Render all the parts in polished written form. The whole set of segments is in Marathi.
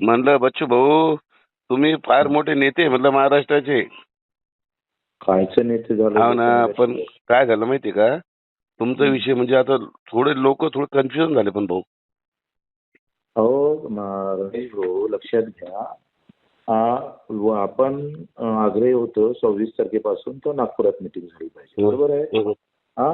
म्हणलं बच्चू भाऊ तुम्ही फार मोठे नेते म्हटलं महाराष्ट्राचे. कायचं नेते झालं हो ना, पण काय झालं माहितीये का, तुमचा विषय म्हणजे आता थोडे लोक थोडे कन्फ्युजन झाले पण भाऊ. हो रमेश भाऊ लक्षात घ्या. आपण आग्रही होतो 26 तारखेपासून तर नागपुरात मिटिंग झाली पाहिजे, बरोबर आहे. हा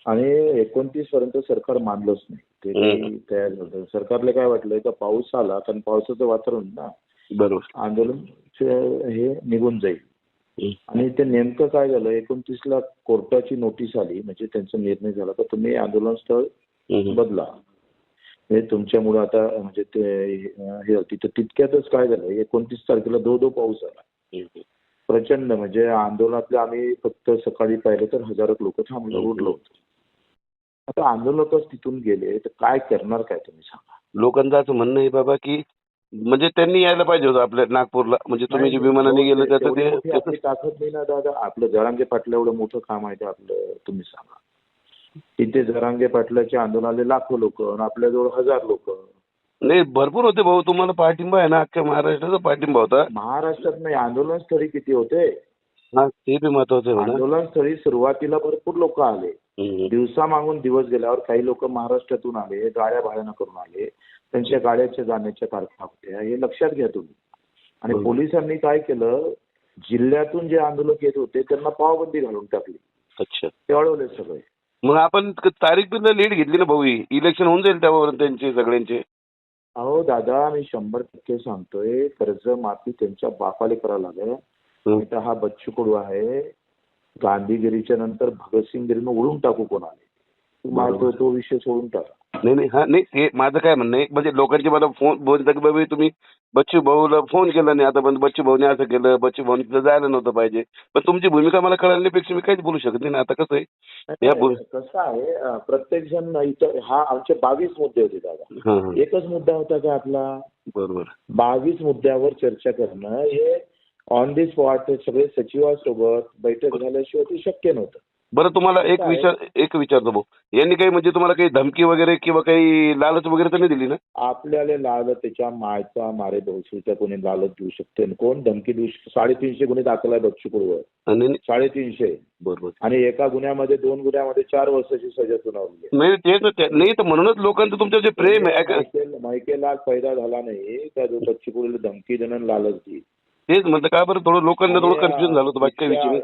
आणि 29 पर्यंत सरकार मानलंच नाही, ते काही तयार झालं. सरकारला काय वाटलं का पाऊस आला, कारण पावसाचं वातावरण ना, बरोबर, आंदोलन हे निघून जाईल. आणि ते नेमकं काय झालं, 29ला कोर्टाची नोटीस आली, म्हणजे त्यांचा निर्णय झाला का तुम्ही आंदोलन स्थळ बदला. हे तुमच्यामुळे आता म्हणजे ते हे तिथं तितक्यातच काय झालं, 29 तारखेला दो पाऊस आला प्रचंड. म्हणजे आंदोलनातले आम्ही फक्त सकाळी पाहिलं तर हजारो लोक थांबलं उरलो होतो. आता आंदोलकच तिथून गेले तर काय करणार, काय तुम्ही सांगा. लोकांचं असं म्हणणं आहे बाबा की म्हणजे त्यांनी यायला पाहिजे होतं आपल्या नागपूरला, म्हणजे तुम्ही जे विमानाने गेलं त्याचं ते आपली ताकद नाही ना दादा. आपलं जरांगे पाटला एवढं मोठं काम आहे ते आपलं, तुम्ही सांगा. तिथे जरांगे पाटलाच्या आंदोलनाले लाखो लोक, आपल्याजवळ 1000 लोक. नाही भरपूर होते भाऊ, तुम्हाला पाठिंबा आहे ना, अख्ख्या महाराष्ट्राचा पाठिंबा होता. महाराष्ट्रात नाही, आंदोलन स्थळी किती होते. हा ते बी महत्वाचं आहे म्हणा. आंदोलन स्थळी सुरुवातीला भरपूर लोक आले, दिवसा मागून दिवस गेल्यावर काही लोक महाराष्ट्रातून आले, गाड्या भाड्यानं करून आले, त्यांच्या गाड्याच्या जाण्याच्या तारखा होत्या, हे लक्षात घ्या तुम्ही. आणि पोलिसांनी काय केलं, जिल्ह्यातून जे आंदोलक येत होते त्यांना पावबंदी घालून टाकली. अच्छा, ते अडवले सगळे. मग आपण तारीख पण लीड घेतली ना भाऊ, इलेक्शन होऊन जाईल त्यावर त्यांचे सगळ्यांचे. अहो दादा मी 100% सांगतोय, कर्जमाफी त्यांच्या बापाले करावं लागेल. तर हा बच्चू कडू आहे, गांधीगिरीच्या नंतर भगतसिंगगिरीनं उडून टाकू कोणाला, तो विषय सोडून टाका. नाही हा नाही, हे माझं काय म्हणणं आहे, म्हणजे लोकांचे मला फोन बोलतात की बाबा तुम्ही बच्चू भाऊला फोन केला नाही, आता पण बच्चू भाऊने असं केलं, बच्चू भाऊने तिथं जायला नव्हतं पाहिजे. पण तुमची भूमिका मला कळण्यापेक्षा मी काहीच बोलू शकत नाही ना. आता कसं आहे, कसं आहे, प्रत्येक जण इथं, हा आमचे 22 मुद्दे होते दादा, एकच मुद्दा होता का आपला. बरोबर, 22 मुद्द्यावर चर्चा करणं हे ऑन दी स्पॉट सगळे सचिवांसोबत बैठक झाल्याशिवाय ते शक्य नव्हतं. बरं तुम्हाला एक विचारतो भाऊ, यांनी काही म्हणजे तुम्हाला काही धमकी वगैरे किंवा काही लालच वगैरे तर नाही दिली ना. आपल्याला लालच त्याच्या मायचा मारे भोसरीच्या कोणी लालच देऊ शकते, कोण धमकी देऊ शकते. 350 गुन्हे दाखल आहे बच्चू कडूवर, 350. बरोबर. आणि एका गुन्ह्यामध्ये 2 गुन्ह्यामध्ये 4 वर्षाची सजा सुनावली. नाही ते नाही तर म्हणूनच लोकांचं तुमचं जे प्रेम आहे, मायकेला पैदा झाला नाही का जो बच्चू कडूला धमकी देणं लालच देईल. तेच म्हणतं का बरं, थोडं लोकांना थोडं कन्फ्युजन झालं होतं बाकी विषय.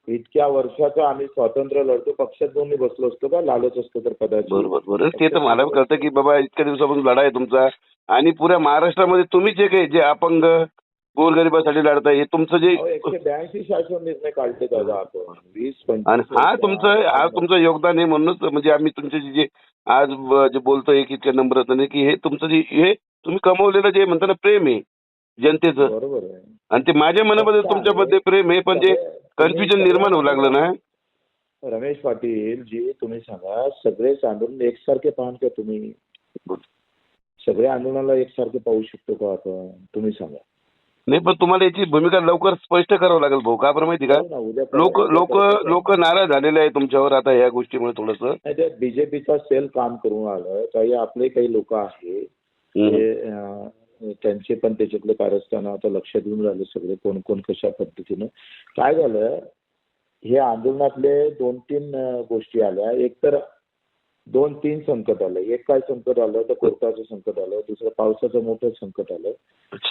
इतक्या वर्षाचं आम्ही स्वातंत्र्य लढतो, पक्षात जाऊन बसलो असतो का, लालच असतो तर कदाचित. बरोबर, ते तर मला कळतं की बाबा इतक्या दिवसापासून लढा आहे तुमचा, आणि पुऱ्या महाराष्ट्रामध्ये तुम्ही जे काही जे अपंग गोरगरिबासाठी लढताय, हे तुमचं जे 182 शासन निर्णय काढले दादा आपण, 20-25. आणि हा तुमचं योगदान आहे. म्हणूनच म्हणजे आम्ही तुमचे जे आज जे बोलतोय की इतक्या नम्रतेने की हे तुमचं जे हे तुम्ही कमवलेलं जे म्हणता ना प्रेम आहे जनतेचं, बरोबर आहे. आणि ते माझ्या मनामध्ये तुमच्यामध्ये प्रेम आहे, पण जे कन्फ्युजन निर्माण होऊ लागलं ना. रमेश पाटील जी तुम्ही सांगा, सगळेच आंदोलन एकसारखे पाहाल का तुम्ही? सगळ्या आंदोलनाला एकसारखे पाहू शकतो का आपण, तुम्ही सांगा. नाही पण तुम्हाला याची भूमिका लवकर स्पष्ट करावं लागेल भाऊ, का बरं माहिती का, लोक नाराज झालेले आहे तुमच्यावर आता या गोष्टीमुळे थोडंसं. नाही, बीजेपीचा सेल काम करून आलं, काही लोक आहे त्यांचे पण त्याच्यातले कारस्थान आता लक्षात येऊन राहिले सगळे, कोण कोण कशा पद्धतीनं. काय झालं, हे आंदोलनातले 2-3 गोष्टी आल्या. एक तर 2-3 संकट आलं. एक काय संकट आलं तर कोर्टाचं संकट आलं, दुसरं पावसाचं मोठं संकट आलं,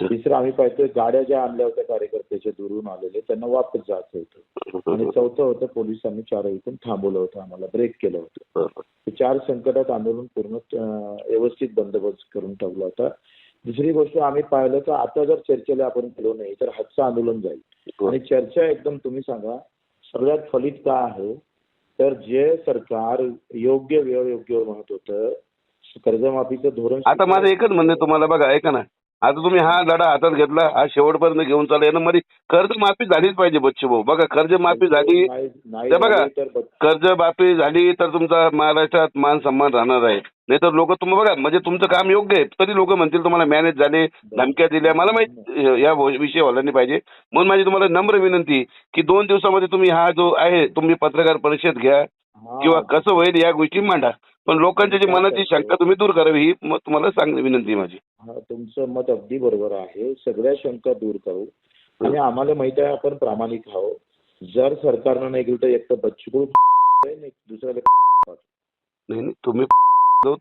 तिसरं आम्ही पाहतोय गाड्या ज्या आणल्या होत्या कार्यकर्त्याच्या दुरून आलेले त्यांना वापस जायचं होतं, आणि चौथं होतं पोलिसांनी 4 इथून थांबवलं होतं, आम्हाला ब्रेक केलं होतं. 4 संकटात आंदोलन पूर्ण व्यवस्थित बंदोबस्त करून ठेवला होता. दुसरी गोष्ट आम्ही पाहिलं तर आता जर चर्चेला आपण गेलो नाही तर हातचं आंदोलन जाईल. आणि चर्चा एकदम तुम्ही सांगा सगळ्यात फलित काय आहे, तर जे सरकार योग्य वेळ योग्य म्हणत होतं कर्जमाफीचं धोरण. आता माझं एकच म्हणणं तुम्हाला, बघा ऐका ना, आता तुम्ही हा लढा हातात घेतला, हा शेवटपर्यंत घेऊन चालला, यानं मध्ये कर्जमाफी झालीच पाहिजे बच्चू भाऊ. बघा कर्जमाफी झाली तर बघा, कर्जमाफी झाली तर तुमचा महाराष्ट्रात मान सन्मान राहणार आहे. नाही तर लोक तुम्ही बघा, म्हणजे तुमचं काम योग्य आहे तरी लोक म्हणतील तुम्हाला मॅनेज झाले, धमक्या दिल्या. मला माहिती या विषय व्हायला नाही पाहिजे, म्हणून माझी तुम्हाला नम्र विनंती की 2 दिवसामध्ये तुम्ही हा जो आहे तुम्ही पत्रकार परिषद घ्या किंवा कसं होईल या गोष्टी मांडा. पण लोकांची जी मनाची शंका तुम्ही दूर करावी ही तुम्हाला सांगणे विनंती आहे माझी. हा, तुमचं मत अगदी बरोबर आहे. सगळ्या शंका दूर करू आणि आम्हाला माहित आहे आपण प्रामाणिक आहोत. जर सरकारनं नाही केलं तर एक तर बच्चू नाही दुसऱ्याला नाही नाही, तुम्ही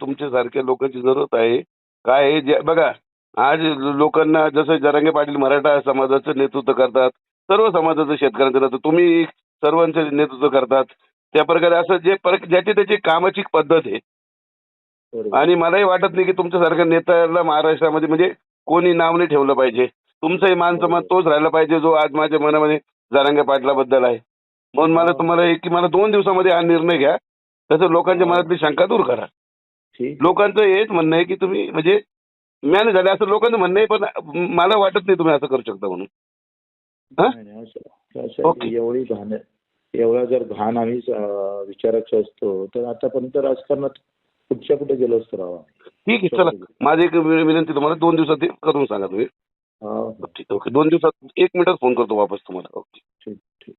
तुमच्या सारख्या लोकांची जरूरत आहे. काय आहे बघा, आज लोकांना जसं जरांगे पाटील मराठा समाजाचं नेतृत्व करतात, सर्व समाजाचं शेतकऱ्यांचं नेतृत्व, तुम्ही सर्वांचं नेतृत्व करतात. त्या प्रकारे असं ज्याची त्याची कामाची पद्धत आहे. बरोबर. आणि मलाही वाटत नाही की तुमच्यासारख्या नेत्याला महाराष्ट्रामध्ये म्हणजे कोणी नाव नाही ठेवलं पाहिजे. तुमचंही मान सन्मान तोच राहिला पाहिजे जो आज माझ्या मनामध्ये जरांगे पाटलाबद्दल आहे. म्हणून मला तुम्हाला की मला 2 दिवसामध्ये हा निर्णय घ्या. तसं लोकांच्या मनातली शंका दूर करा. ठीक. लोकांचं हेच म्हणणं आहे की तुम्ही म्हणजे मॅनेज झाले असं लोकांचं म्हणणं आहे, पण मला वाटत नाही तुम्ही असं करू शकता म्हणून. हा? नाही, असं ओके. एवढा जर घाण आम्ही विचारायचं असतो तर आतापर्यंत राजकारणात कुठच्या कुठे गेलो असतो राव. ठीक आहे, चला. माझी एक विनंती तुम्हाला 2 दिवसात ते करून सांगा तुम्ही. हा, ठीक, ओके. 2 दिवसात 1 मिनिटात फोन करतो वापस तुम्हाला. ओके. ठीक ठीक.